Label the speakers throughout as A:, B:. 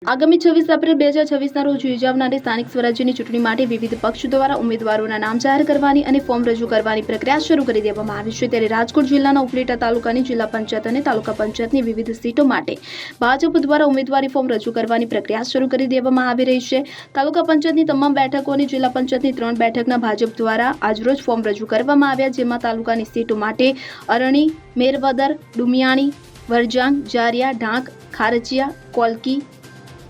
A: આગામી 26 એપ્રિલ 2026ના રોજ યોજાનારી સ્થાનિક સ્વરાજ્યની ચૂંટણી માટે વિવિધ પક્ષ દ્વારા ઉમેદવારોના નામ જાહેર કરવાની અને ફોર્મ રજૂ કરવાની પ્રક્રિયા શરૂ કરી દેવામાં આવી છે। ત્યારે રાજકોટ જિલ્લાના ઉપલેટા તાલુકાની જિલ્લા પંચાયત અને તાલુકા પંચાયતની વિવિધ સીટો માટે ભાજપ દ્વારા ઉમેદવારી ફોર્મ રજૂ કરવાની પ્રક્રિયા શરૂ કરી દેવામાં આવી રહી છે। તાલુકા પંચાયતની તમામ બેઠકો અને જિલ્લા પંચાયતની 3 બેઠકના ભાજપ દ્વારા આજરોજ ફોર્મ રજૂ કરવામાં આવ્યા, જેમાં તાલુકાની સીટો માટે અરણી, મેરવદર, ડુમિયાણી, વરજાંગ, જારિયા, ઢાંક, ખારચિયા, કોલકી,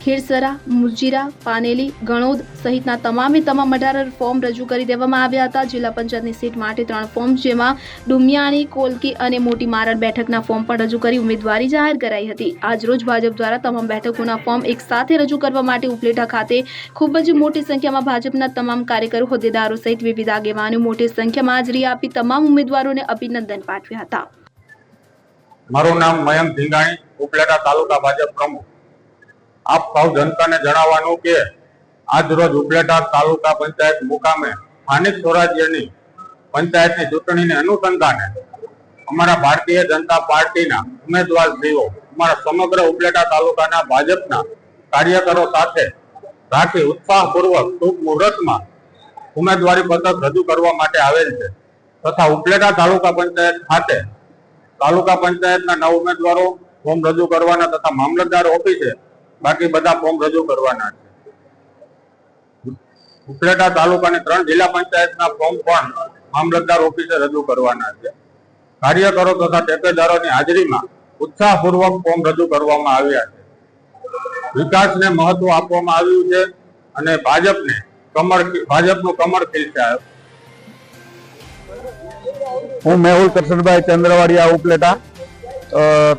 A: ખેરસરા, મુજીરા, પાનેલી, ગણોદ સહિતના તમામે તમામ 18 ફોર્મ રજૂ કરી દેવામાં આવ્યા હતા। જિલ્લા પંચાયતની સીટ માટે 3 ફોર્મ, જેમાં ડુમિયાણી, કોલકી અને મોટી મારડ બેઠકના ફોર્મ પણ રજૂ કરી ઉમેદવારી જાહેર કરાઈ હતી। આજરોજ ભાજપ દ્વારા તમામ બેઠકોના ફોર્મ એક સાથે રજૂ કરવા માટે ઉપલેટા ખાતે ખૂબ જ મોટી સંખ્યામાં ભાજપના તમામ કાર્યકરો, હોદ્દેદારો સહિત વિવિધ આગેવાનો મોટી સંખ્યામાં હાજરી આપી તમામ ઉમેદવારોને અભિનંદન પાઠવ્યા હતા।
B: મારું નામ મયંક ધીંગાણી, ઉપલેટા તાલુકા ભાજપ પ્રમુખ। આપ સૌ જનતાને જણાવવાનું કે આજ રોજ ઉપલેટા તાલુકા પંચાયત મુકામે સ્થાનિક સ્વરાજ્યની પંચાયતની ચૂંટણીને અનુસંધાને અમારા ભારતીય જનતા પાર્ટીના ઉમેદવારશ્રીઓ અમારા સમગ્ર ઉપલેટા તાલુકાના ભાજપના કાર્યકરો સાથે રાખી ઉત્સાહપૂર્વક શુભ મુહૂર્તમાં ઉમેદવારી પત્રક રજૂ કરવા માટે આવેલ છે તથા ઉપલેટા તાલુકા પંચાયત ખાતે તાલુકા પંચાયતના 9 ઉમેદવારો ફોર્મ રજૂ કરવાના તથા મામલતદાર ઓફિસે બાકી બધા ફોર્મ રજૂ કરવાના છે। ઉપલેટા તાલુકાની 3 જિલ્લા પંચાયતના ફોર્મ પણ મામલતદાર ઓફિસે રજૂ કરવાના છે। કાર્યકરો તથા ટેકેદારોની હાજરીમાં ઉત્સાહપૂર્વક ફોર્મ રજૂ કરવામાં આવ્યા છે। વિકાસને મહત્વ આપવામાં આવ્યું છે અને ભાજપનું કમર ખીલશે।
C: હું મેહુલ કરશનભાઈ ચંદ્રવાડિયા, ઉપલેટા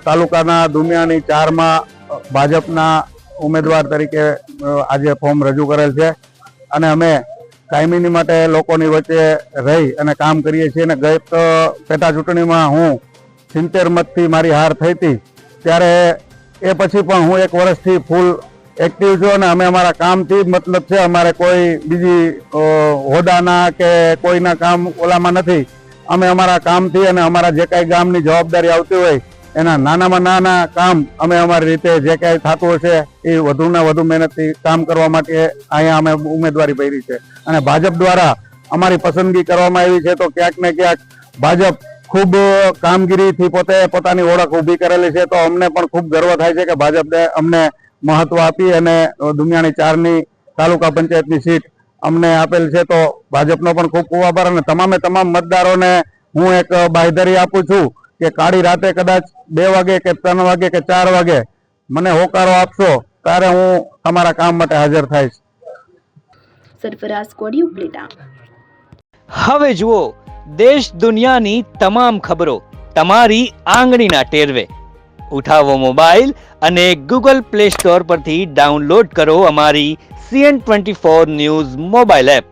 C: તાલુકાના દુમિયાની 4માં ભાજપના ઉમેદવાર તરીકે આજે ફોર્મ રજૂ કરેલ છે અને અમે કાયમીની માટે લોકોની વચ્ચે રહી અને કામ કરીએ છીએ। અને ગત પેટા ચૂંટણીમાં હું 70 મતથી મારી હાર થઈ હતી, ત્યારે એ પછી પણ હું 1 વર્ષથી ફૂલ એક્ટિવ છું અને અમે અમારા કામથી મતલબ છે, અમારે કોઈ બીજી હોદ્દાના કે કોઈના કામ ઓલામાં નથી। અમે અમારા કામથી અને અમારા જે કાંઈ ગામની જવાબદારી આવતી હોય એના નાનામાં નાના કામ અમે અમારી રીતે જે કાંઈ થતું હશે એ વધુને વધુ મહેનતથી કામ કરવા માટે અહીંયા અમે ઉમેદવારી ભરી છે અને ભાજપ દ્વારા અમારી પસંદગી કરવામાં આવી છે। તો ક્યાંક ને ક્યાંક ભાજપ ખૂબ કામગીરીથી પોતાની ઓળખ ઊભી કરેલી છે, તો અમને પણ ખૂબ ગર્વ થાય છે કે ભાજપે અમને મહત્વ આપી અને દુમિયાણી 4ની તાલુકા પંચાયતની સીટ અમને આપેલ છે। તો ભાજપનો પણ ખૂબ ખૂબ આભાર અને તમામ મતદારોને હું એક બાંયધરી આપું છું કે કાળી રાતે કદાચ 2 વાગે કે 3 વાગે કે 4 વાગે મને હોકારો આપશો ત્યારે હું તમારા કામ માટે હાજર થઈશ।
A: સરફરાઝ કોડી, ઉપલેટા।
D: હવે જુઓ દેશ દુનિયાની તમામ ખબરો તમારી આંગળીના ટેરવે। ઉઠાવો મોબાઈલ અને ગૂગલ પ્લે સ્ટોર પરથી ડાઉનલોડ કરો અમારી CN24 ન્યૂઝ મોબાઈલ એપ।